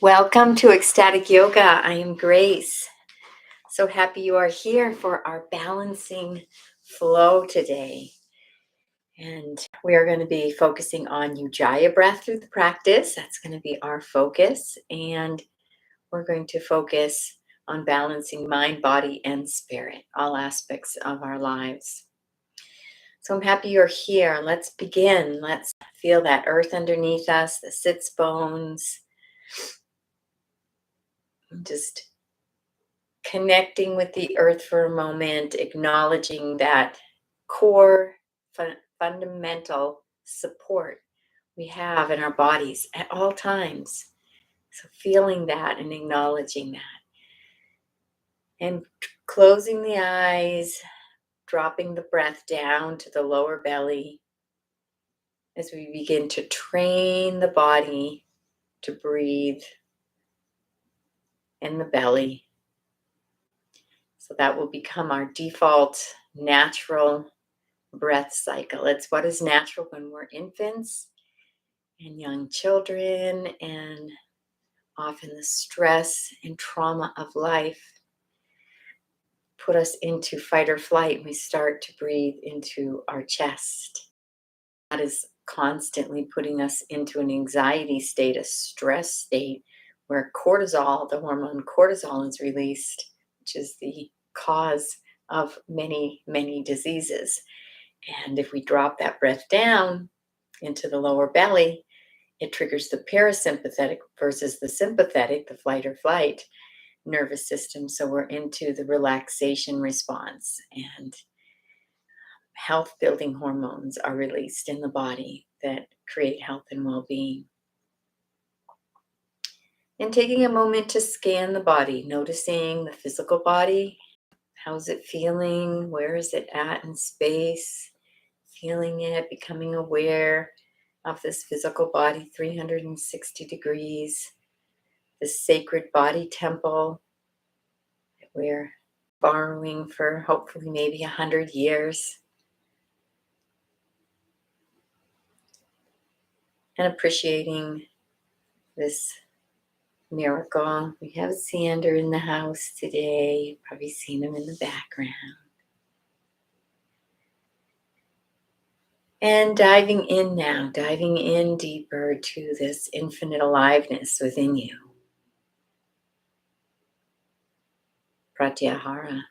Welcome to Ecstatic Yoga. I am Grace. So happy you are here for our balancing flow today. And we are going to be focusing on ujjaya breath through the practice. That's going to be our focus. And we're going to focus on balancing mind, body, and spirit, all aspects of our lives. So I'm happy you're here. Let's begin. Let's feel that earth underneath us, the sits bones. Just connecting with the earth for a moment, acknowledging that core fundamental support we have in our bodies at all times. So feeling that and acknowledging that. And closing the eyes, dropping the breath down to the lower belly as we begin to train the body to breathe in the belly. So that will become our default natural breath cycle. It's what is natural when we're infants and young children, and often the stress and trauma of life put us into fight or flight. We start to breathe into our chest. That is constantly putting us into an anxiety state, a stress state, where cortisol, the hormone cortisol, is released, which is the cause of many, many diseases. And if we drop that breath down into the lower belly, it triggers the parasympathetic versus the sympathetic, the flight or flight nervous system. So we're into the relaxation response, and health building hormones are released in the body that create health and well-being. And taking a moment to scan the body, noticing the physical body. How's it feeling? Where is it at in space? Feeling it, becoming aware of this physical body, 360 degrees, this sacred body temple that we're borrowing for hopefully maybe 100 years. And appreciating this miracle. We have Xander in the house today. You've probably seen him in the background. And diving in now, diving in deeper to this infinite aliveness within you. Pratyahara.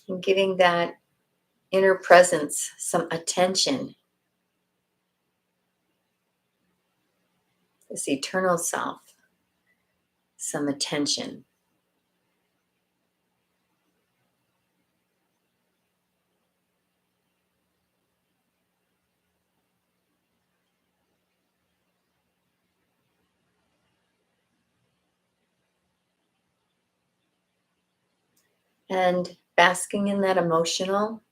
And giving that inner presence some attention. This eternal self, some attention. And basking in that emotional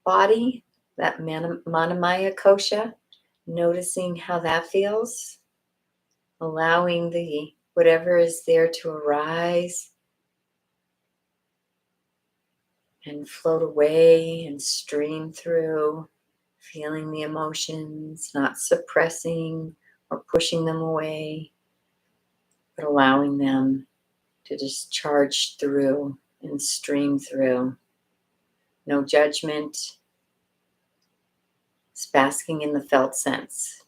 body, that manamaya kosha, noticing how that feels, allowing the whatever is there to arise and float away and stream through, feeling the emotions, not suppressing or pushing them away, but allowing them to just charge through and stream through. No judgment, just basking in the felt sense.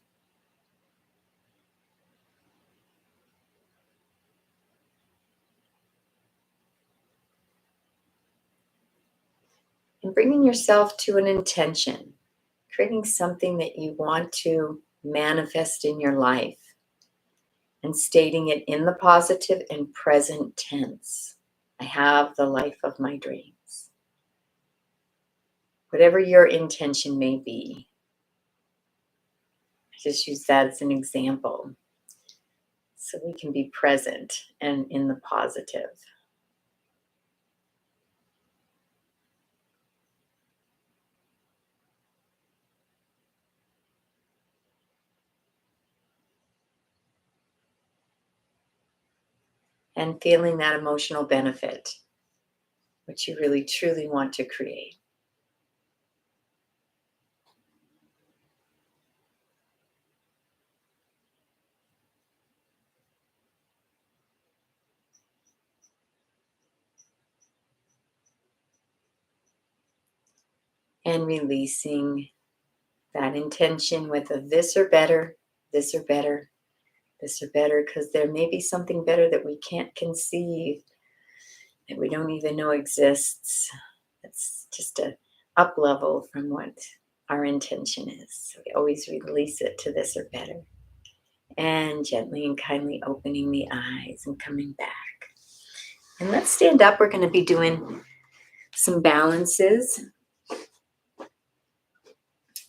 And bringing yourself to an intention, creating something that you want to manifest in your life, and stating it in the positive and present tense. I have the life of my dreams. Whatever your intention may be, I just use that as an example so we can be present and in the positive. And feeling that emotional benefit, which you really truly want to create. and releasing that intention with a this or better, this or better, this or better, because there may be something better that we can't conceive, that we don't even know exists. It's just a up level from what our intention is. So we always release it to this or better. And gently and kindly opening the eyes and coming back. And let's stand up. We're going to be doing some balances.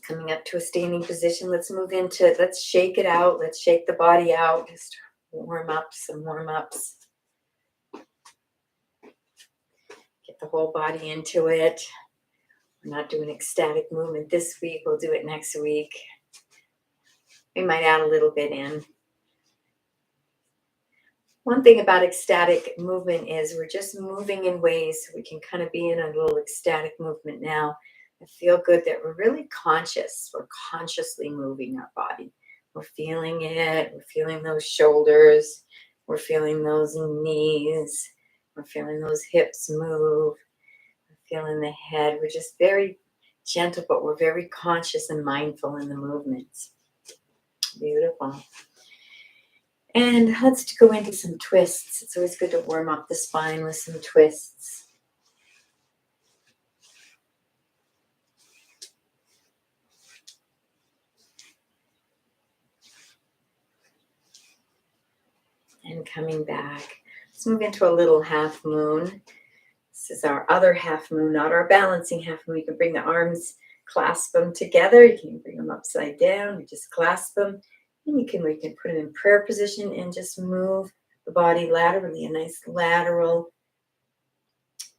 Coming up to a standing position. Let's move into, let's shake it out. Let's shake the body out. Just warm up, some warm ups. Get the whole body into it. We're not doing ecstatic movement this week. We'll do it next week. We might add a little bit in. One thing about ecstatic movement is we're just moving in ways so we can kind of be in a little ecstatic movement now. I feel good that we're really conscious. We're consciously moving our body. We're feeling it. We're feeling those shoulders. We're feeling those knees. We're feeling those hips move. We're feeling the head. We're just very gentle, but we're very conscious and mindful in the movements. Beautiful. And let's go into some twists. It's always good to warm up the spine with some twists. And coming back. Let's move into a little half moon. This is our other half moon, not our balancing half moon. You can bring the arms, clasp them together. You can bring them upside down. You just clasp them. And we can put them in prayer position and just move the body laterally, a nice lateral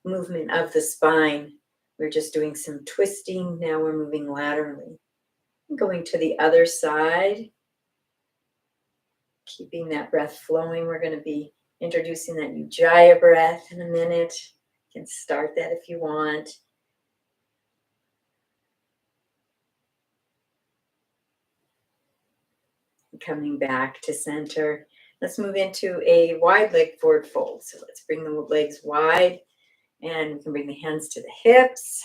movement of the spine. We're just doing some twisting. Now we're moving laterally. Going to the other side. Keeping that breath flowing. We're going to be introducing that ujjaya breath in a minute. You can start that if you want. Coming back to center. Let's move into a wide leg forward fold. So let's bring the legs wide, and we can bring the hands to the hips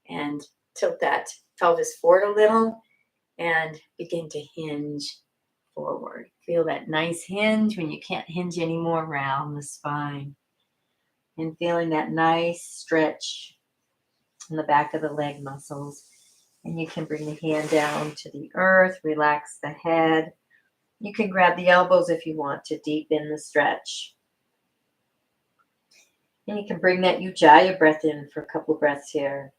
and tilt that pelvis forward a little and begin to hinge forward. Feel that nice hinge when you can't hinge anymore around the spine. And feeling that nice stretch in the back of the leg muscles. And you can bring the hand down to the earth, relax the head. You can grab the elbows if you want to deepen the stretch. And you can bring that ujjaya breath in for a couple of breaths here.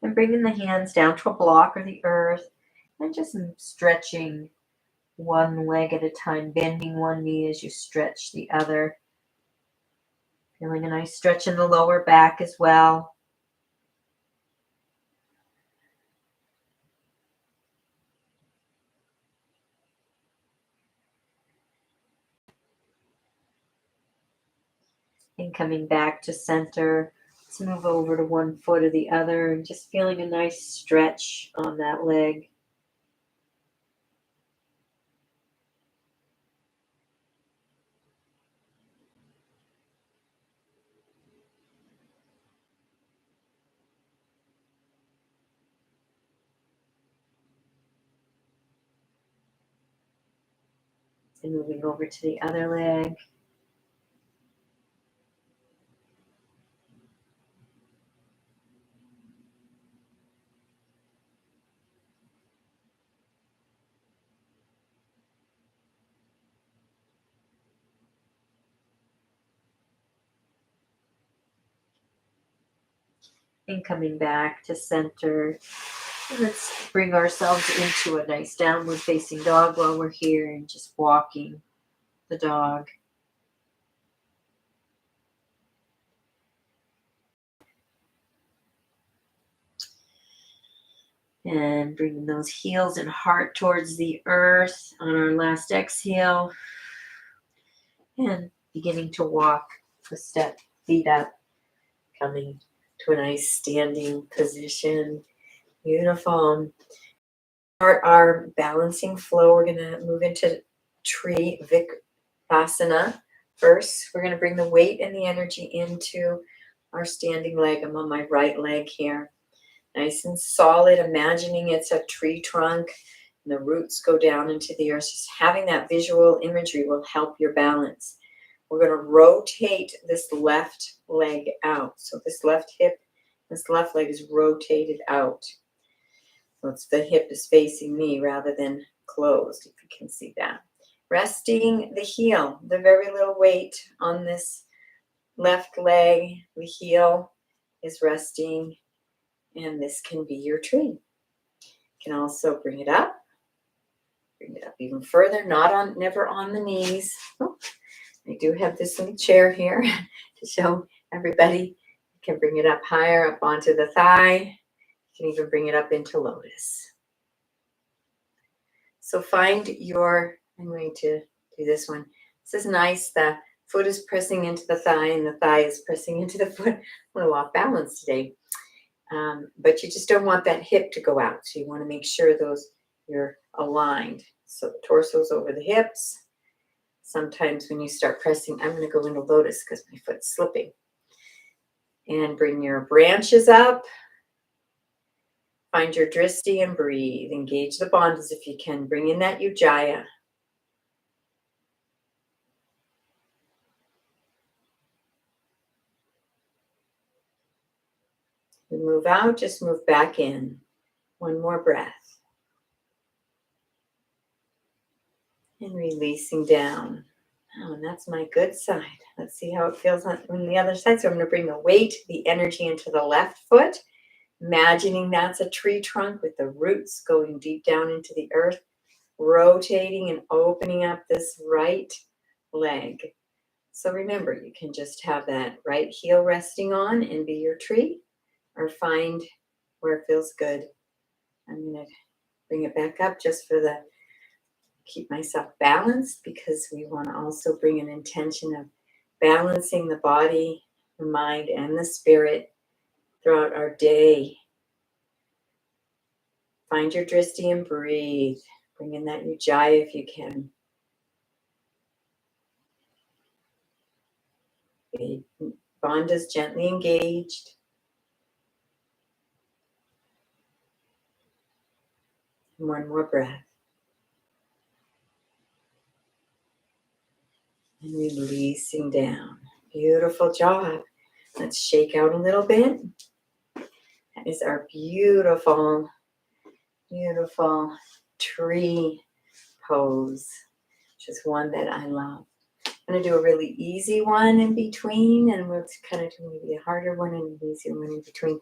And bringing the hands down to a block or the earth. And just stretching one leg at a time, bending one knee as you stretch the other. Feeling a nice stretch in the lower back as well. And coming back to center. Let's move over to one foot or the other and just feeling a nice stretch on that leg. And moving over to the other leg. And coming back to center. Let's bring ourselves into a nice downward facing dog while we're here and just walking the dog. And bringing those heels and heart towards the earth on our last exhale. And beginning to walk a step, feet up, coming to a nice standing position. Beautiful. Start our balancing flow. We're going to move into tree Vikasana first. We're going to bring the weight and the energy into our standing leg. I'm on my right leg here. Nice and solid, imagining it's a tree trunk and the roots go down into the earth. Just having that visual imagery will help your balance. We're going to rotate this left leg out. So this left hip, this left leg is rotated out. So it's the hip is facing me rather than closed, if you can see that. Resting the heel, the very little weight on this left leg, the heel is resting, and this can be your tree. You can also bring it up even further, never on the knees. Oh, I do have this little chair here to show everybody. You can bring it up higher, up onto the thigh. You can even bring it up into lotus. So I'm going to do this one. This is nice. The foot is pressing into the thigh and the thigh is pressing into the foot. I'm a little off balance today. But you just don't want that hip to go out. So you want to make sure you're aligned. So the torso's over the hips. Sometimes when you start pressing, I'm going to go into lotus because my foot's slipping. And bring your branches up. Find your drishti and breathe. Engage the bandhas if you can. Bring in that ujjaya. We move out, just move back in. One more breath. And releasing down. Oh, and that's my good side. Let's see how it feels on the other side. So I'm going to bring the weight, the energy into the left foot. Imagining that's a tree trunk with the roots going deep down into the earth. Rotating and opening up this right leg. So remember, you can just have that right heel resting on and be your tree, or find where it feels good. I'm going to bring it back up just for keep myself balanced, because we want to also bring an intention of balancing the body, the mind, and the spirit throughout our day. Find your drishti and breathe. Bring in that ujjaya if you can. Bandhas gently engaged. And one more breath. And releasing down. Beautiful job. Let's shake out a little bit. That is our beautiful, beautiful tree pose, which is one that I love. I'm going to do a really easy one in between, and we'll kind of do maybe a harder one and an easier one in between.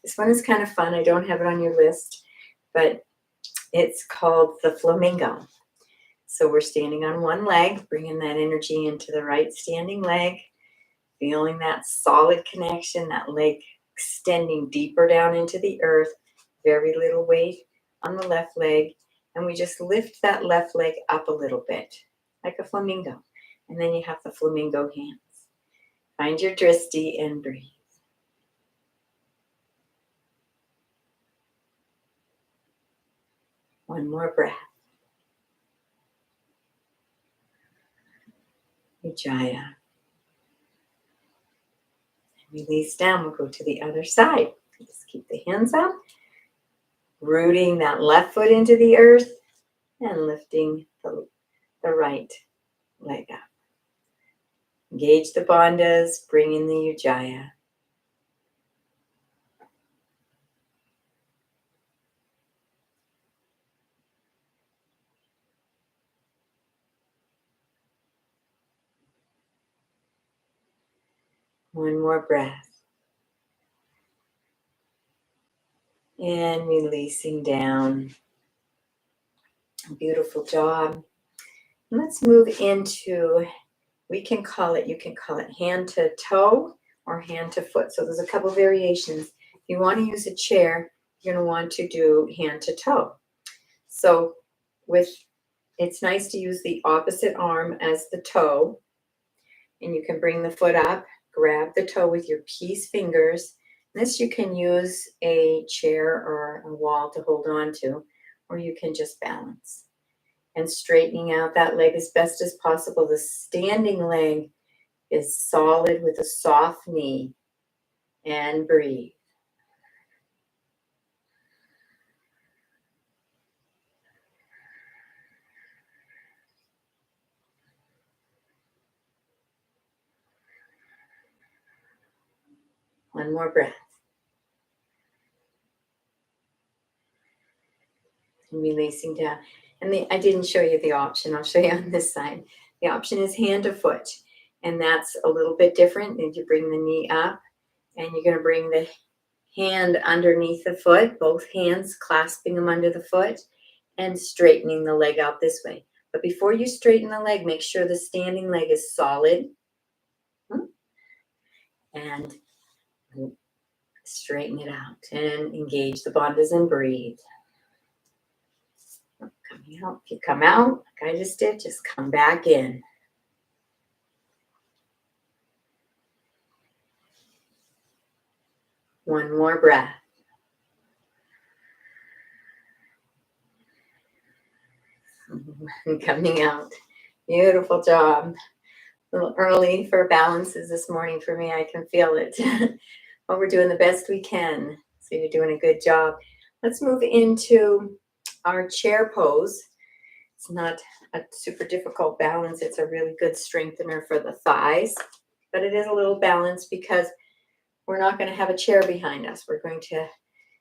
This one is kind of fun. I don't have it on your list, but it's called the flamingo. So we're standing on one leg, bringing that energy into the right standing leg, feeling that solid connection, that leg extending deeper down into the earth, very little weight on the left leg, and we just lift that left leg up a little bit, like a flamingo. And then you have the flamingo hands. Find your drishti and breathe. One more breath. Ujjaya. Release down. We'll go to the other side. Just keep the hands up. Rooting that left foot into the earth and lifting the right leg up. Engage the bandhas. Bring in the ujjaya. One more breath. And releasing down. Beautiful job. Let's move into, you can call it hand to toe or hand to foot. So there's a couple variations. If you want to use a chair, you're going to want to do hand to toe. So it's nice to use the opposite arm as the toe, and you can bring the foot up, grab the toe with your peace fingers. This you can use a chair or a wall to hold on to, or you can just balance. And straightening out that leg as best as possible. The standing leg is solid with a soft knee. And breathe. One more breath. And releasing down. And I didn't show you the option. I'll show you on this side. The option is hand to foot. And that's a little bit different. And you bring the knee up. And you're going to bring the hand underneath the foot. Both hands clasping them under the foot. And straightening the leg out this way. But before you straighten the leg, make sure the standing leg is solid. And straighten it out. And engage the bandhas and breathe. Coming out. If you come out, like I just did, just come back in. One more breath. And coming out. Beautiful job. A little early for balances this morning for me. I can feel it. But we're doing the best we can. So you're doing a good job. Let's move into our chair pose. It's not a super difficult balance. It's a really good strengthener for the thighs. But it is a little balanced because we're not going to have a chair behind us. We're going to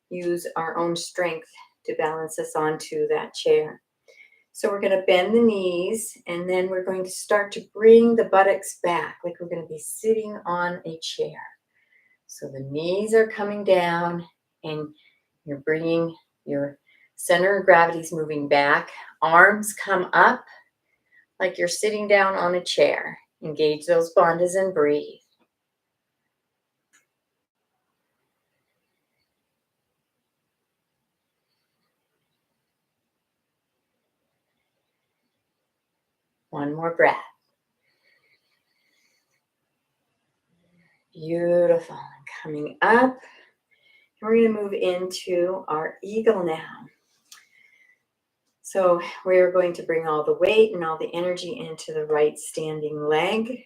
use our own strength to balance us onto that chair. So we're going to bend the knees, and then we're going to start to bring the buttocks back, like we're going to be sitting on a chair. So the knees are coming down, and you're bringing your center of gravity is moving back. Arms come up like you're sitting down on a chair. Engage those bandhas and breathe. One more breath. Beautiful. Coming up. We're going to move into our eagle now. So we're going to bring all the weight and all the energy into the right standing leg.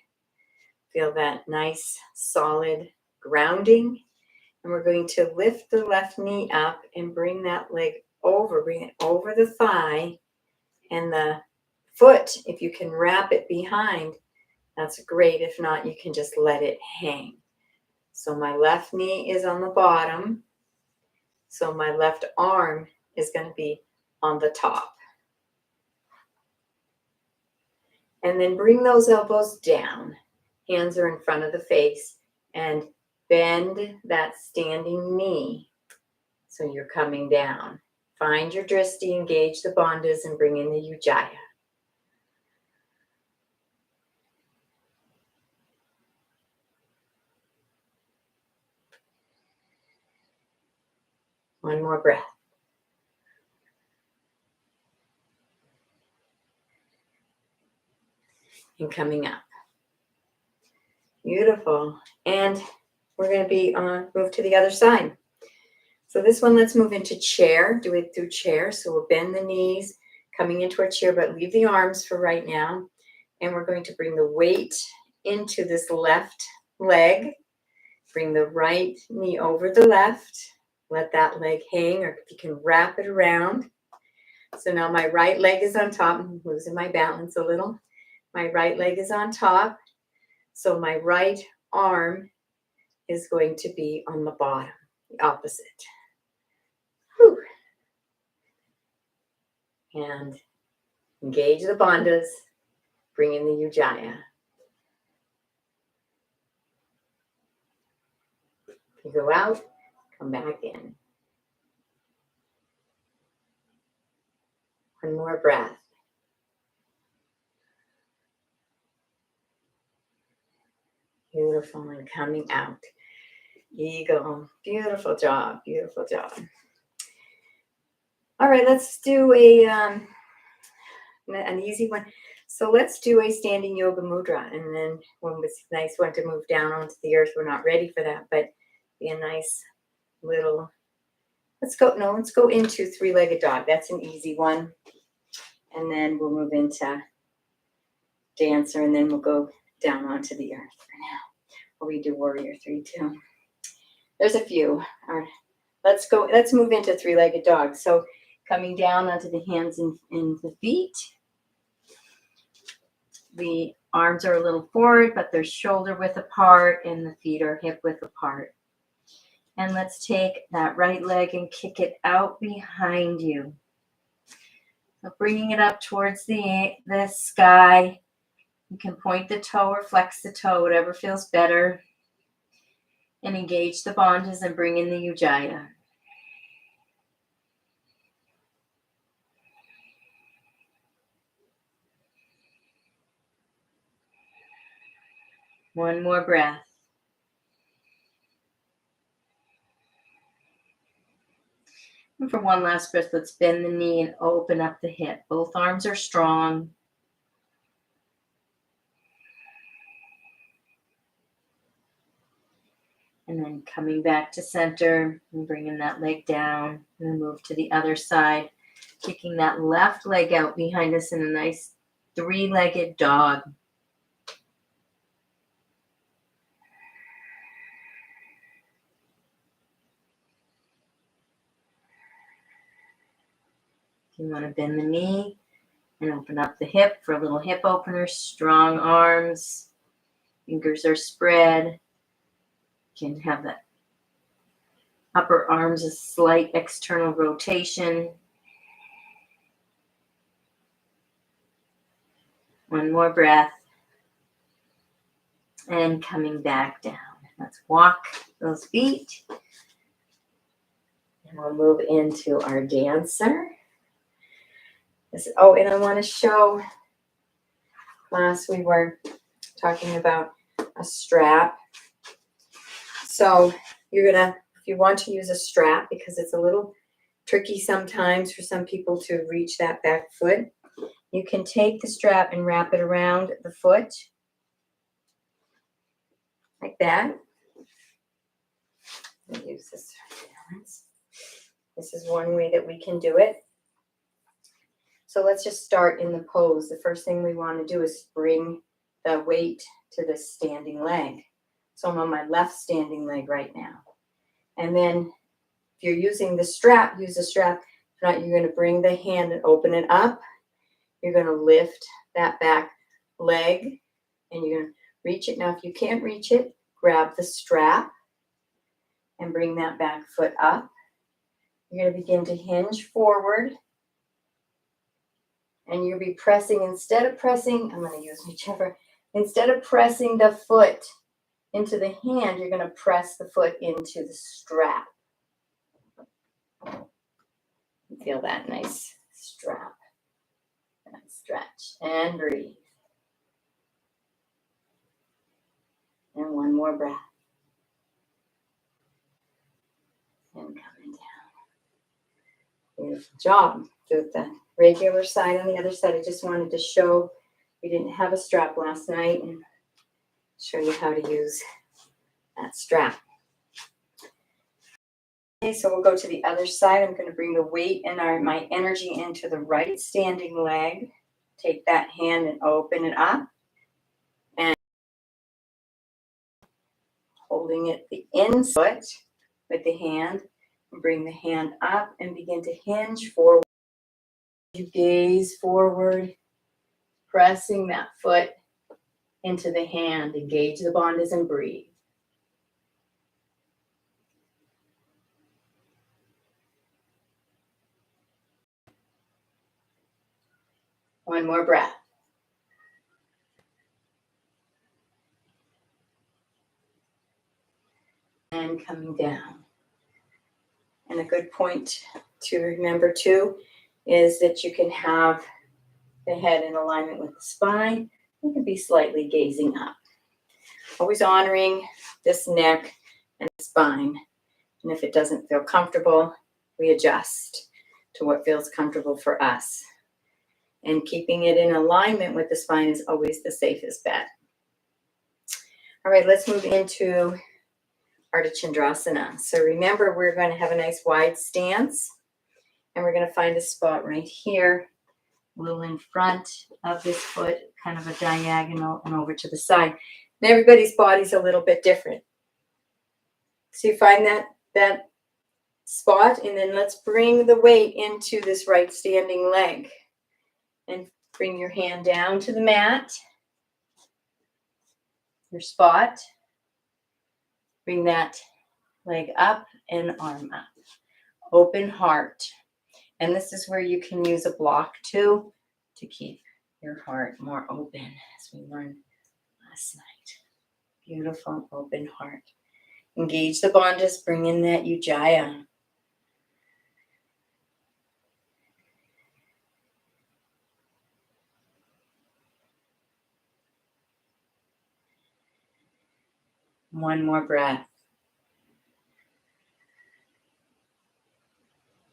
Feel that nice, solid grounding. And we're going to lift the left knee up and bring that leg over. Bring it over the thigh. And the foot, if you can wrap it behind, that's great. If not, you can just let it hang. So my left knee is on the bottom. So my left arm is going to be on the top. And then bring those elbows down. Hands are in front of the face. And bend that standing knee. So you're coming down. Find your drishti, engage the bandhas, and bring in the ujjaya. One more breath. And coming up. Beautiful. And we're going to be move to the other side. So this one, let's move into chair. Do it through chair. So we'll bend the knees, coming into our chair, but leave the arms for right now. And we're going to bring the weight into this left leg. Bring the right knee over the left. Let that leg hang, or if you can wrap it around. So now my right leg is on top. I'm losing my balance a little. My right leg is on top. So my right arm is going to be on the bottom, the opposite. Whew. And engage the bandhas. Bring in the ujjaya. You go out, come back in. One more breath. Beautiful, and coming out. Eagle. Beautiful job, beautiful job. All right, let's do an easy one. So let's do a standing yoga mudra, and then one was nice one to move down onto the earth. We're not ready for that, but be a nice little. Let's go. No, let's go into three-legged dog. That's an easy one, and then we'll move into dancer, and then we'll go down onto the earth for now. Or we do warrior three too. There's a few. All right. Let's move into three-legged dog. So coming down onto the hands and the feet. The arms are a little forward, but they're shoulder width apart, and the feet are hip width apart. And let's take that right leg and kick it out behind you. So bringing it up towards the sky. You can point the toe or flex the toe, whatever feels better. And engage the bandhas and bring in the ujjaya. One more breath. And for one last breath, let's bend the knee and open up the hip. Both arms are strong. And then coming back to center and bringing that leg down, and then move to the other side, kicking that left leg out behind us in a nice three-legged dog. You want to bend the knee and open up the hip for a little hip opener. Strong arms, fingers are spread. You can have that upper arms a slight external rotation. One more breath. And coming back down. Let's walk those feet. And we'll move into our dancer. And I want to show, last we were talking about a strap. So you're going to, if you want to use a strap, because it's a little tricky sometimes for some people to reach that back foot, you can take the strap and wrap it around the foot like that. Let me use this for balance. This is one way that we can do it. So let's just start in the pose. The first thing we want to do is bring the weight to the standing leg. So I'm on my left standing leg right now. And then if you're using the strap, use the strap. If not, you're going to bring the hand and open it up. You're going to lift that back leg and you're going to reach it. Now, if you can't reach it, grab the strap and bring that back foot up. You're going to begin to hinge forward. And you'll be pressing, instead of pressing the foot into the hand, you're going to press the foot into the strap. Feel that nice strap. And stretch and breathe. And one more breath. And coming down. Beautiful job. Do the regular side on the other side. I just wanted to show we didn't have a strap last night and show you how to use that strap. Okay, so we'll go to the other side. I'm going to bring the weight and my energy into the right standing leg. Take that hand and open it up. And holding it the inside with the hand. Bring the hand up and begin to hinge forward. You gaze forward, pressing that foot into the hand. Engage the bandhas and breathe. One more breath. And coming down. And a good point to remember too is that you can have the head in alignment with the spine. You can be slightly gazing up. Always honoring this neck and spine. And if it doesn't feel comfortable, we adjust to what feels comfortable for us. And keeping it in alignment with the spine is always the safest bet. All right, let's move into Ardha Chandrasana. So remember, we're going to have a nice wide stance, and we're going to find a spot right here, a little in front of this foot, kind of a diagonal, and over to the side. And everybody's body's a little bit different. So you find that spot, and then let's bring the weight into this right standing leg. And bring your hand down to the mat, your spot. Bring that leg up and arm up. Open heart. And this is where you can use a block too to keep your heart more open, as we learned last night. Beautiful open heart. Engage the bandhas, bring in that ujjaya. One more breath.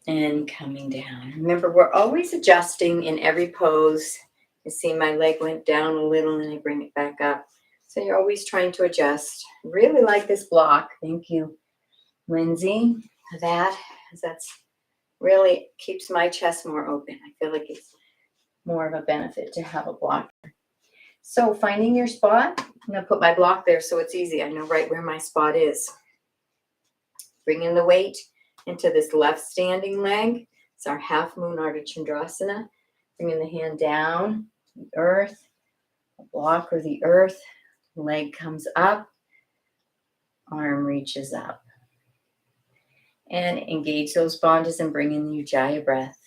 And coming down. Remember, we're always adjusting in every pose. You see my leg went down a little and I bring it back up. So you're always trying to adjust. Really like this block. Thank you, Lindsay, for that. That's really keeps my chest more open. I feel like it's more of a benefit to have a block. So finding your spot, I'm going to put my block there so it's easy. I know right where my spot is. Bring in the weight into this left standing leg. It's our half moon Ardha Chandrasana. Bringing the hand down, the earth, the block or the earth. Leg comes up, arm reaches up. And engage those bandhas and bring in the ujjaya breath.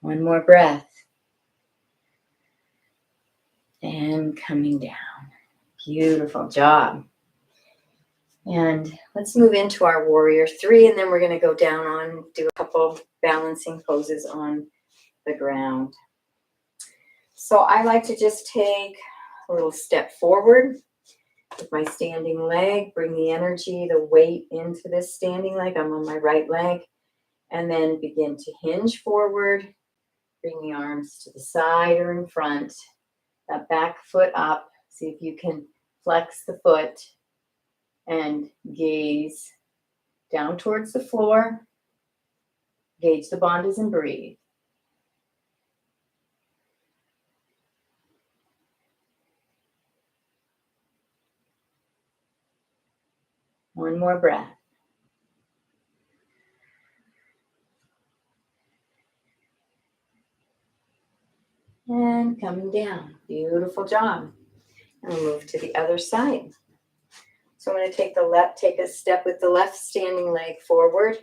One more breath. And coming down. Beautiful job. And let's move into our warrior three, and then we're going to go down on, do a couple balancing poses on the ground. So I like to just take a little step forward with my standing leg, bring the energy, the weight into this standing leg. I'm on my right leg, and then begin to hinge forward. Bring the arms to the side or in front. That back foot up. See if you can flex the foot and gaze down towards the floor. Gauge the bandhas and breathe. One more breath. And coming down. Beautiful job. And we'll move to the other side. So I'm going to take a step with the left standing leg forward.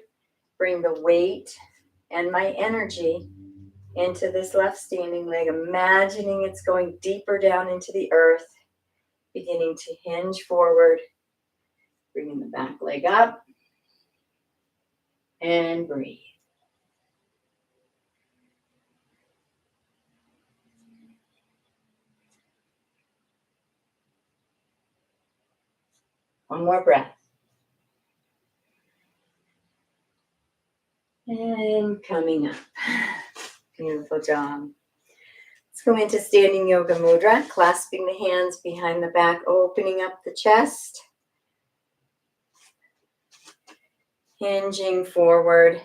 Bring the weight and my energy into this left standing leg, imagining it's going deeper down into the earth, beginning to hinge forward, bringing the back leg up, and breathe. One more breath. And coming up. Beautiful job. Let's go into standing yoga mudra, clasping the hands behind the back, opening up the chest. Hinging forward,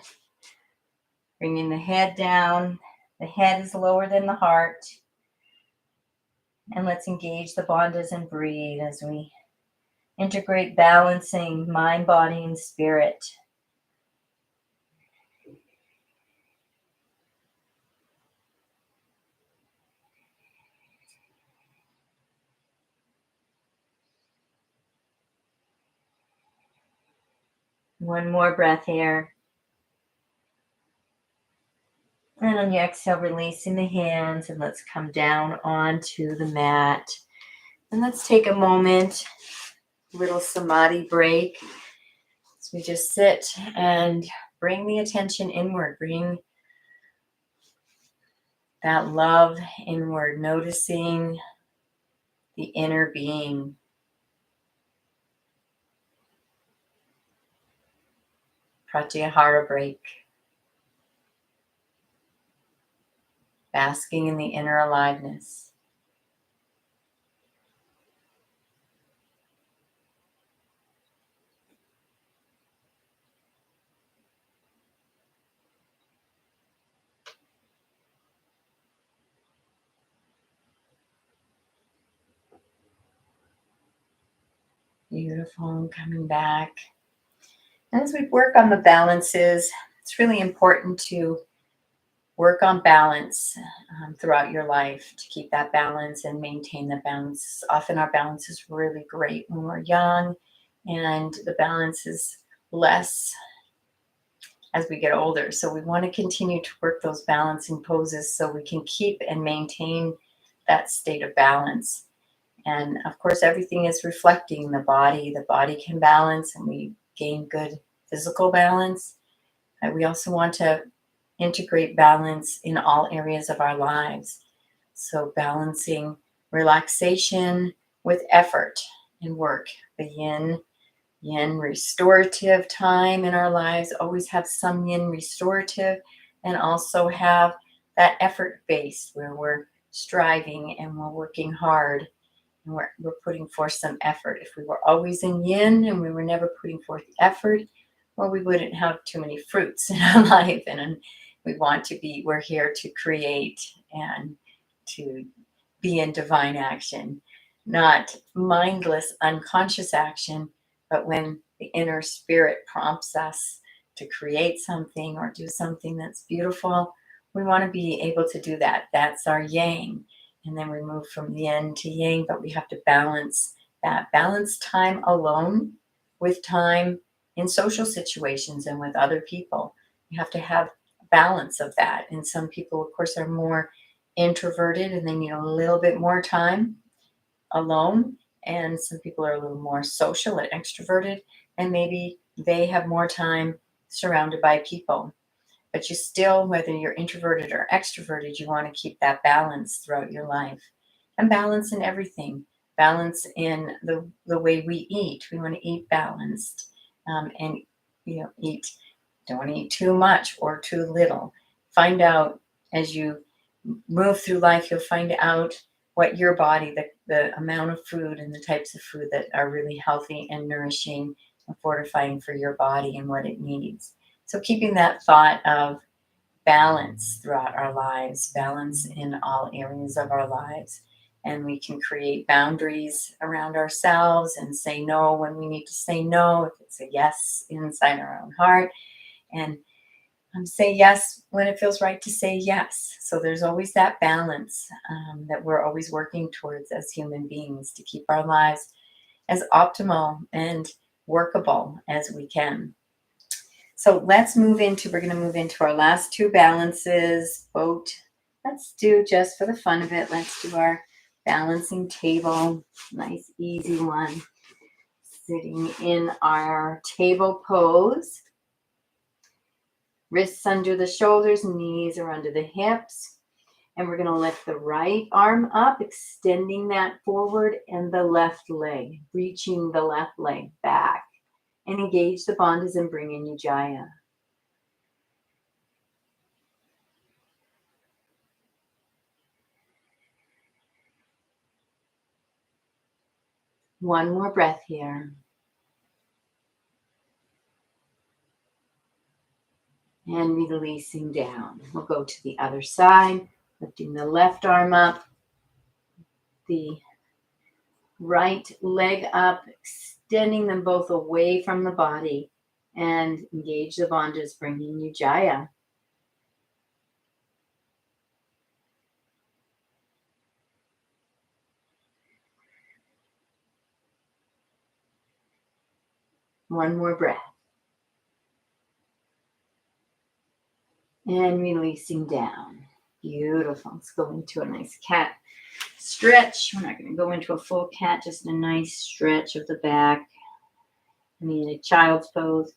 bringing the head down. The head is lower than the heart. And let's engage the bandhas and breathe as we integrate balancing mind, body, and spirit. One more breath here. And on your exhale, releasing the hands, and let's come down onto the mat. And let's take a moment, little samadhi break. So we just sit and bring the attention inward. Bring that love inward, noticing the inner being. Pratyahara break. Basking in the inner aliveness. Beautiful, coming back. As we work on the balances, it's really important to work on balance throughout your life, to keep that balance and maintain the balance. Often our balance is really great when we're young, and the balance is less as we get older. So we want to continue to work those balancing poses so we can keep and maintain that state of balance. And of course, everything is reflecting the body. The body can balance, and we gain good physical balance. And we also want to integrate balance in all areas of our lives. So balancing relaxation with effort and work. The yin restorative time in our lives, always have some yin restorative, and also have that effort base where we're striving and we're working hard and we're putting forth some effort. If we were always in yin and we were never putting forth effort, well, we wouldn't have too many fruits in our life. And we're here to create and to be in divine action, not mindless, unconscious action, but when the inner spirit prompts us to create something or do something that's beautiful, we want to be able to do that. That's our yang. And then we move from yin to yang, but we have to balance that. Balance time alone with time in social situations and with other people. You have to have balance of that. And some people, of course, are more introverted and they need a little bit more time alone. And some people are a little more social and extroverted, and maybe they have more time surrounded by people. But you still, whether you're introverted or extroverted, you want to keep that balance throughout your life. And balance in everything. Balance in the way we eat. We want to eat balanced. And don't want to eat too much or too little. Find out as you move through life, you'll find out what your body, the amount of food and the types of food that are really healthy and nourishing and fortifying for your body and what it needs. So keeping that thought of balance throughout our lives, balance in all areas of our lives. And we can create boundaries around ourselves and say no when we need to say no, if it's a yes inside our own heart. And say yes when it feels right to say yes. So there's always that balance that we're always working towards as human beings to keep our lives as optimal and workable as we can. So we're going to move into our last two balances. Boat. Let's do, just for the fun of it, let's do our balancing table. Nice, easy one. Sitting in our table pose. Wrists under the shoulders, knees are under the hips. And we're going to lift the right arm up, extending that forward, and the left leg, reaching the left leg back. And engage the bandhas and bring in ujjaya. One more breath here. And releasing down. We'll go to the other side, lifting the left arm up, the right leg up, extending them both away from the body, and engage the bandhas, bringing ujjaya. One more breath. And releasing down. Beautiful. Let's go into a nice cat stretch. We're not going to go into a full cat, just a nice stretch of the back. A child's pose.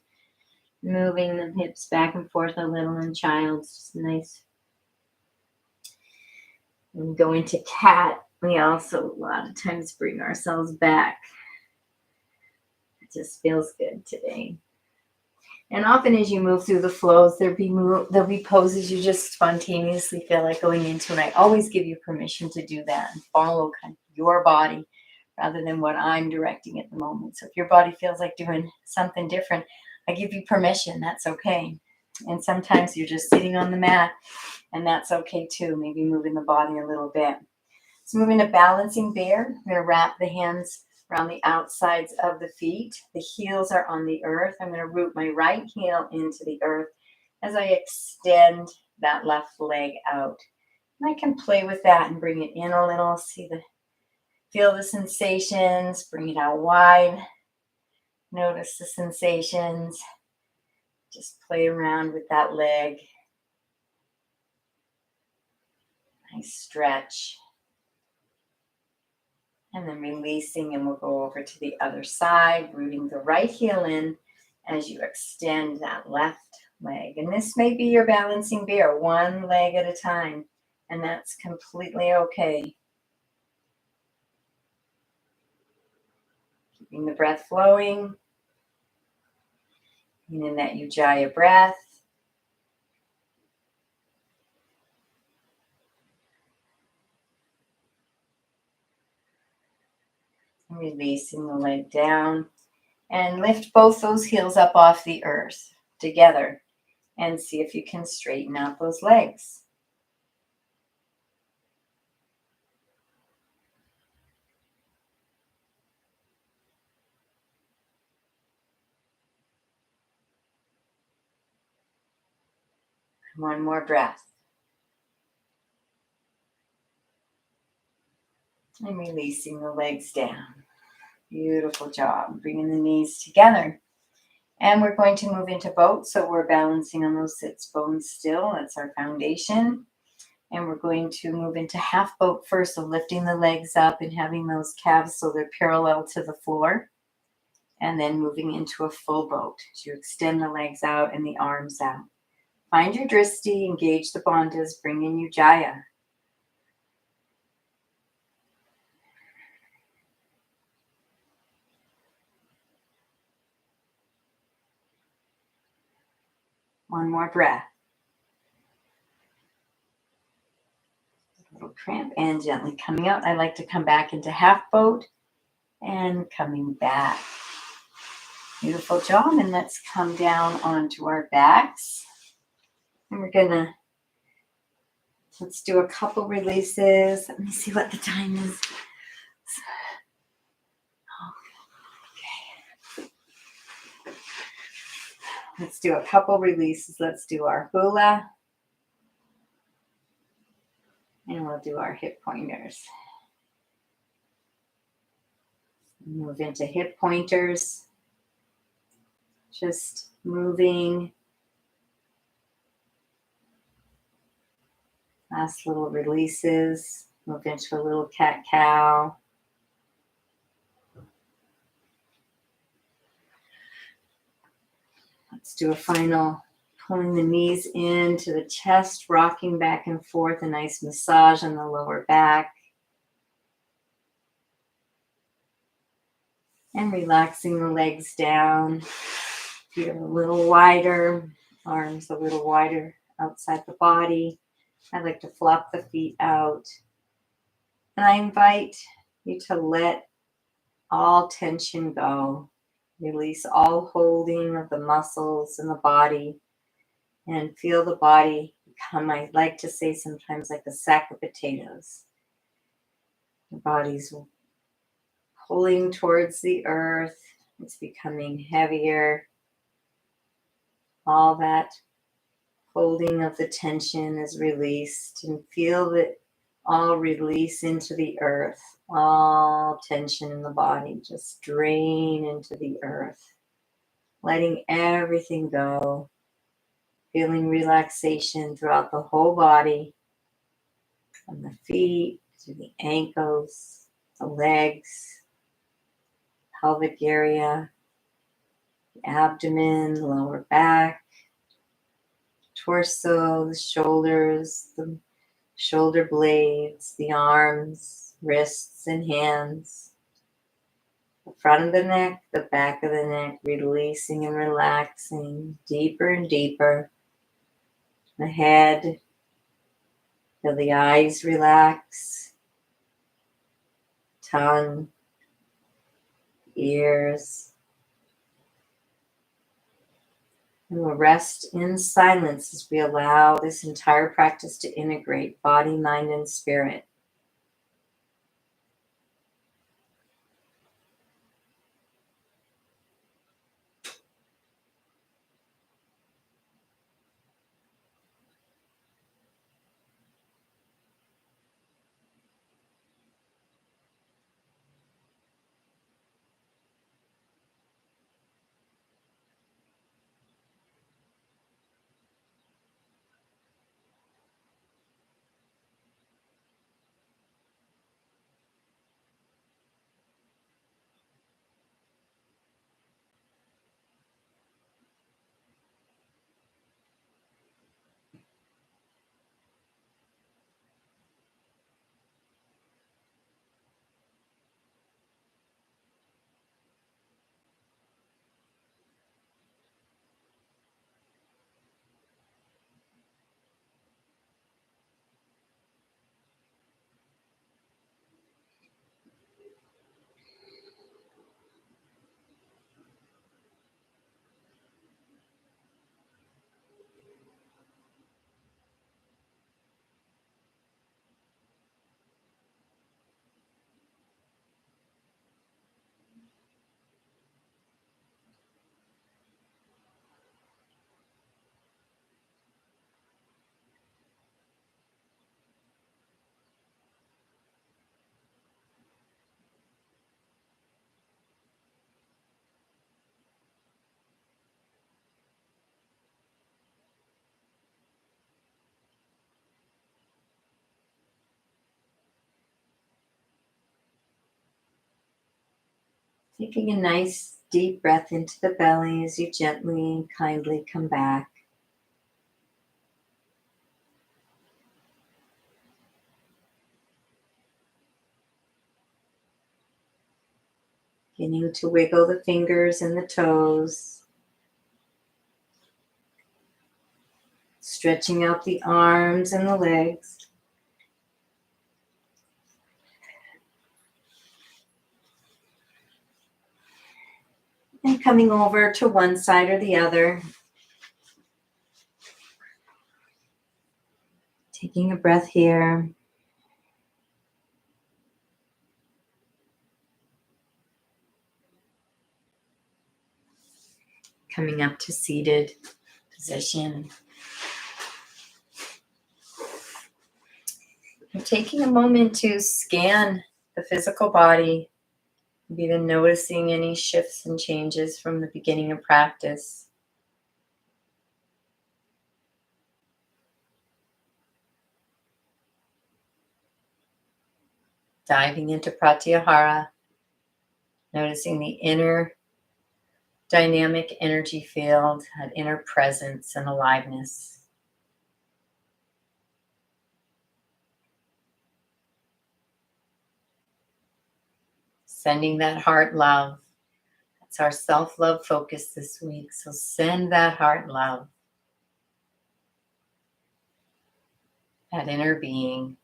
Moving the hips back and forth a little in child's. Just nice When we go into cat, we also a lot of times bring ourselves back. It just feels good today. And often as you move through the flows, there'll be poses you just spontaneously feel like going into. And I always give you permission to do that and follow kind of your body rather than what I'm directing at the moment. So if your body feels like doing something different, I give you permission. That's okay. And sometimes you're just sitting on the mat, and that's okay too. Maybe moving the body a little bit. So moving to balancing bear. I'm going to wrap the hands around the outsides of the feet. The heels are on the earth. I'm going to root my right heel into the earth as I extend that left leg out. And I can play with that and bring it in a little. Feel the sensations. Bring it out wide. Notice the sensations. Just play around with that leg. Nice stretch. And then releasing, and we'll go over to the other side, rooting the right heel in as you extend that left leg. And this may be your balancing bear, one leg at a time, and that's completely okay. Keeping the breath flowing, and in that ujjaya breath. And releasing the leg down, and lift both those heels up off the earth together, and see if you can straighten out those legs. One more breath. And releasing the legs down. Beautiful job. Bringing the knees together. And we're going to move into boat. So we're balancing on those sits bones still. That's our foundation. And we're going to move into half boat first. So lifting the legs up and having those calves so they're parallel to the floor. And then moving into a full boat. So you extend the legs out and the arms out. Find your drishti, engage the bandhas, bring in ujjaya. One more breath. A little cramp and gently coming out. I like to come back into half boat and coming back. Beautiful job. And let's come down onto our backs. And let's do a couple releases. Let me see what the time is. Okay. Let's do a couple releases. Let's do our hula. And we'll do our hip pointers. Move into hip pointers. Just moving. Last little releases. Move into a little cat-cow. Let's do a final pulling the knees into the chest, rocking back and forth, a nice massage on the lower back. And relaxing the legs down. Feet a little wider, arms a little wider outside the body. I like to flop the feet out. And I invite you to let all tension go. Release all holding of the muscles in the body. And feel the body become, I like to say sometimes, like a sack of potatoes. The body's pulling towards the earth. It's becoming heavier. All that holding of the tension is released, and feel it all release into the earth. All tension in the body just drain into the earth. Letting everything go. Feeling relaxation throughout the whole body. From the feet to the ankles, the legs, pelvic area, the abdomen, the lower back, torso, the shoulders, the shoulder blades, the arms, wrists, and hands, the front of the neck, the back of the neck, releasing and relaxing deeper and deeper. The head, feel the eyes relax, tongue, ears. And we'll rest in silence as we allow this entire practice to integrate body, mind, and spirit. Taking a nice deep breath into the belly as you gently and kindly come back. Beginning to wiggle the fingers and the toes. Stretching out the arms and the legs. And coming over to one side or the other. Taking a breath here. Coming up to seated position. And taking a moment to scan the physical body, even noticing any shifts and changes from the beginning of practice. Diving into Pratyahara, noticing the inner dynamic energy field, that inner presence and aliveness. Sending that heart love. That's our self-love focus this week. So send that heart love, that inner being.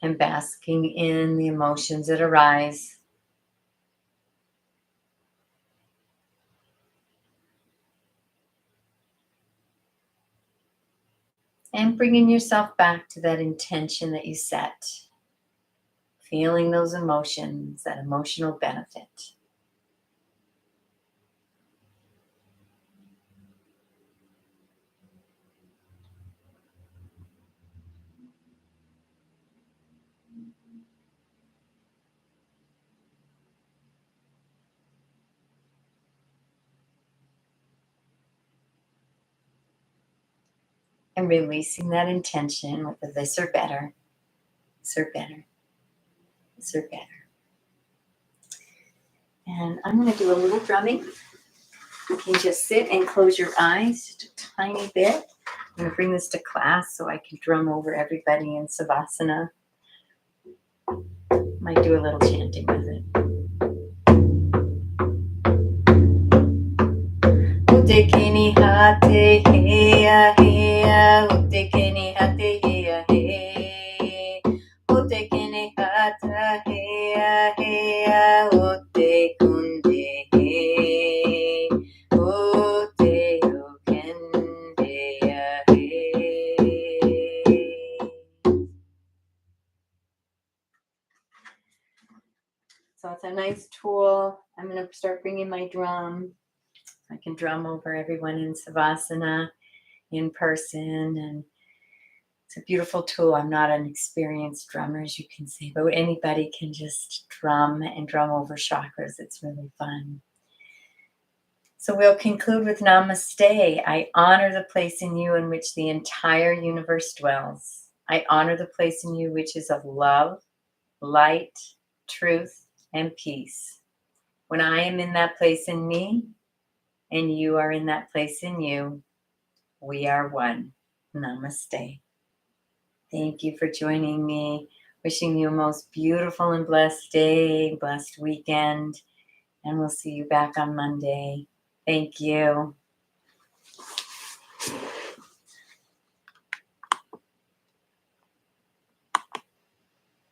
And basking in the emotions that arise. And bringing yourself back to that intention that you set. Feeling those emotions, that emotional benefit. And releasing that intention with the this or better. Serve better. Serve better. And I'm going to do a little drumming. You can just sit and close your eyes just a tiny bit. I'm going to bring this to class so I can drum over everybody in Savasana. Might do a little chanting with it. Utekini hate heya heya, utekini hate heya he. Utekini hata heya heya, utekunde he. Ute ukende ya he. So it's a nice tool. I'm going to start bringing my drum. I can drum over everyone in Savasana in person, and it's a beautiful tool. I'm not an experienced drummer, as you can see, but anybody can just drum and drum over chakras. It's really fun. So we'll conclude with Namaste. I honor the place in you in which the entire universe dwells. I honor the place in you which is of love, light, truth, and peace. When I am in that place in me, and you are in that place in you, we are one. Namaste. Thank you for joining me. Wishing you a most beautiful and blessed day, blessed weekend, and we'll see you back on Monday. Thank you.